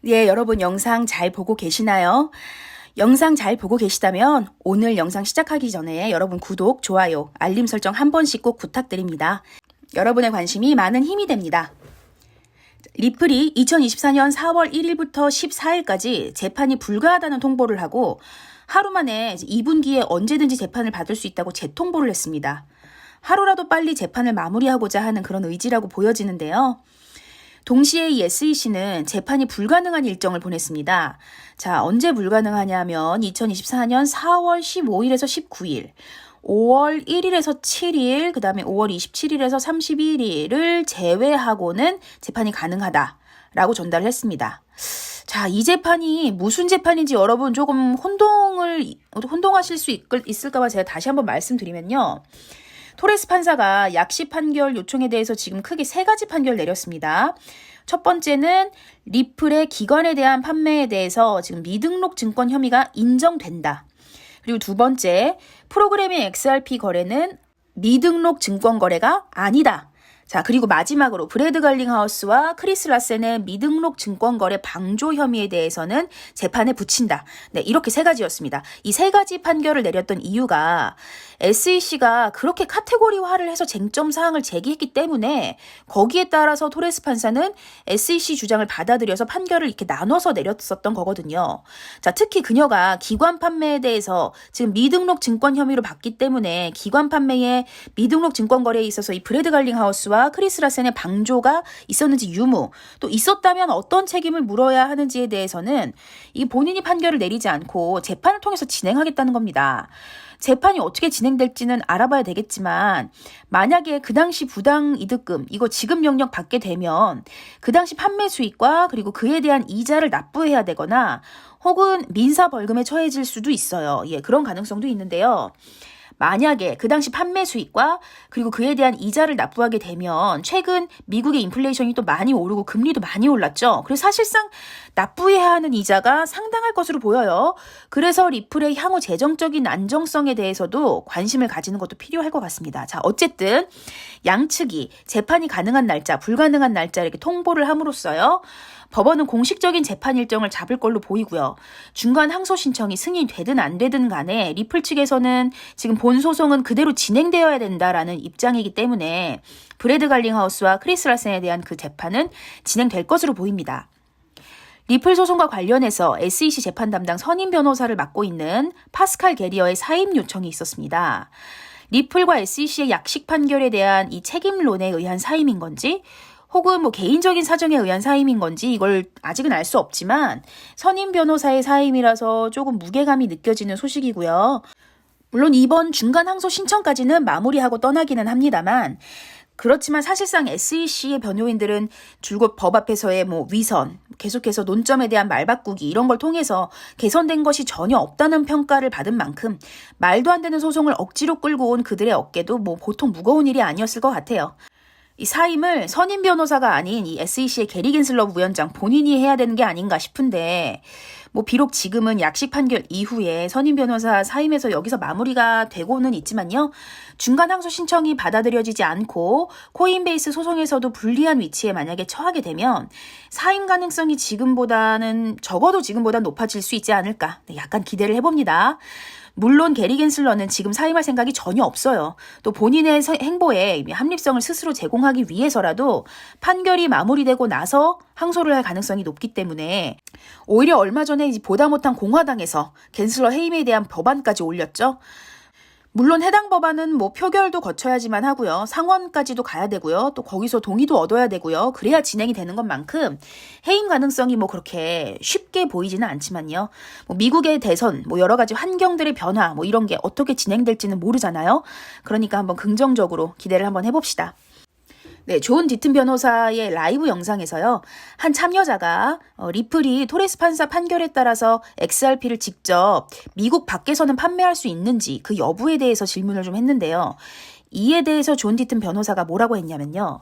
예, 여러분 영상 잘 보고 계시나요? 영상 잘 보고 계시다면 오늘 영상 시작하기 전에 여러분 구독, 좋아요, 알림 설정 한 번씩 꼭 부탁드립니다. 여러분의 관심이 많은 힘이 됩니다. 리플이 2024년 4월 1일부터 14일까지 재판이 불가하다는 통보를 하고 하루 만에 2분기에 언제든지 재판을 받을 수 있다고 재통보를 했습니다. 하루라도 빨리 재판을 마무리하고자 하는 그런 의지라고 보여지는데요. 동시에 이 SEC는 재판이 불가능한 일정을 보냈습니다. 자, 언제 불가능하냐면 2024년 4월 15일에서 19일, 5월 1일에서 7일, 그 다음에 5월 27일에서 31일을 제외하고는 재판이 가능하다라고 전달을 했습니다. 자, 이 재판이 무슨 재판인지 여러분 조금 혼동하실 수 있을까봐 제가 다시 한번 말씀드리면요. 토레스 판사가 약식 판결 요청에 대해서 지금 크게 세 가지 판결을 내렸습니다. 첫 번째는 리플의 기관에 대한 판매에 대해서 지금 미등록 증권 혐의가 인정된다. 그리고 두 번째, 프로그래밍 XRP 거래는 미등록 증권 거래가 아니다. 자, 그리고 마지막으로 브래드 갈링하우스와 크리스 라센의 미등록 증권 거래 방조 혐의에 대해서는 재판에 붙인다. 네, 이렇게 세 가지였습니다. 이 세 가지 판결을 내렸던 이유가 SEC가 그렇게 카테고리화를 해서 쟁점 사항을 제기했기 때문에 거기에 따라서 토레스 판사는 SEC 주장을 받아들여서 판결을 이렇게 나눠서 내렸었던 거거든요. 자, 특히 그녀가 기관 판매에 대해서 지금 미등록 증권 혐의로 봤기 때문에 기관 판매에 미등록 증권 거래에 있어서 이 브래드 갈링하우스와 크리스 라센의 방조가 있었는지 유무, 또 있었다면 어떤 책임을 물어야 하는지에 대해서는 이 본인이 판결을 내리지 않고 재판을 통해서 진행하겠다는 겁니다. 재판이 어떻게 진행될지는 알아봐야 되겠지만 만약에 그 당시 부당 이득금 이거 지급 명령 받게 되면 그 당시 판매 수익과 그리고 그에 대한 이자를 납부해야 되거나 혹은 민사 벌금에 처해질 수도 있어요. 예, 그런 가능성도 있는데요. 만약에 그 당시 판매 수익과 그리고 그에 대한 이자를 납부하게 되면 최근 미국의 인플레이션이 또 많이 오르고 금리도 많이 올랐죠. 그래서 사실상 납부해야 하는 이자가 상당할 것으로 보여요. 그래서 리플의 향후 재정적인 안정성에 대해서도 관심을 가지는 것도 필요할 것 같습니다. 자, 어쨌든 양측이 재판이 가능한 날짜, 불가능한 날짜 이렇게 통보를 함으로써요. 법원은 공식적인 재판 일정을 잡을 걸로 보이고요. 중간 항소 신청이 승인되든 안 되든 간에 리플 측에서는 지금 본 소송은 그대로 진행되어야 된다라는 입장이기 때문에 브래드 갈링하우스와 크리스 라센에 대한 그 재판은 진행될 것으로 보입니다. 리플 소송과 관련해서 SEC 재판 담당 선임 변호사를 맡고 있는 파스칼 게리어의 사임 요청이 있었습니다. 리플과 SEC의 약식 판결에 대한 이 책임론에 의한 사임인 건지 혹은 개인적인 사정에 의한 사임인 건지 이걸 아직은 알 수 없지만 선임 변호사의 사임이라서 조금 무게감이 느껴지는 소식이고요. 물론 이번 중간 항소 신청까지는 마무리하고 떠나기는 합니다만 그렇지만 사실상 SEC의 변호인들은 줄곧 법 앞에서의 위선, 계속해서 논점에 대한 말바꾸기 이런 걸 통해서 개선된 것이 전혀 없다는 평가를 받은 만큼 말도 안 되는 소송을 억지로 끌고 온 그들의 어깨도 보통 무거운 일이 아니었을 것 같아요. 이 사임을 선임 변호사가 아닌 이 SEC의 게리 겐슬러 부위원장 본인이 해야 되는 게 아닌가 싶은데 비록 지금은 약식 판결 이후에 선임 변호사 사임에서 여기서 마무리가 되고는 있지만요. 중간 항소 신청이 받아들여지지 않고 코인베이스 소송에서도 불리한 위치에 만약에 처하게 되면 사임 가능성이 적어도 지금보다 높아질 수 있지 않을까. 약간 기대를 해봅니다. 물론 게리 겐슬러는 지금 사임할 생각이 전혀 없어요. 또 본인의 행보에 합리성을 스스로 제공하기 위해서라도 판결이 마무리되고 나서 항소를 할 가능성이 높기 때문에 오히려 얼마 전에 보다 못한 공화당에서 겐슬러 해임에 대한 법안까지 올렸죠. 물론 해당 법안은 표결도 거쳐야지만 하고요. 상원까지도 가야 되고요. 또 거기서 동의도 얻어야 되고요. 그래야 진행이 되는 것만큼 해임 가능성이 그렇게 쉽게 보이지는 않지만요. 미국의 대선, 여러 가지 환경들의 변화, 이런 게 어떻게 진행될지는 모르잖아요. 그러니까 한번 긍정적으로 기대를 한번 해봅시다. 네, 존 디튼 변호사의 라이브 영상에서요. 한 참여자가 리플이 토레스 판사 판결에 따라서 XRP를 직접 미국 밖에서는 판매할 수 있는지 그 여부에 대해서 질문을 좀 했는데요. 이에 대해서 존 디튼 변호사가 뭐라고 했냐면요.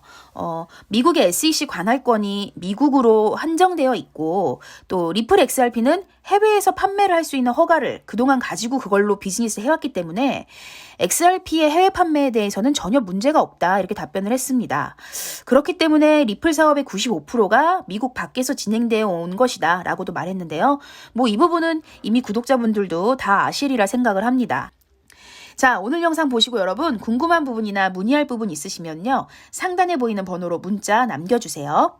미국의 SEC 관할권이 미국으로 한정되어 있고 또 리플 XRP는 해외에서 판매를 할 수 있는 허가를 그동안 가지고 그걸로 비즈니스를 해왔기 때문에 XRP의 해외 판매에 대해서는 전혀 문제가 없다 이렇게 답변을 했습니다. 그렇기 때문에 리플 사업의 95%가 미국 밖에서 진행되어 온 것이다 라고도 말했는데요. 뭐 이 부분은 이미 구독자분들도 다 아시리라 생각을 합니다. 자, 오늘 영상 보시고 여러분 궁금한 부분이나 문의할 부분 있으시면요. 상단에 보이는 번호로 문자 남겨주세요.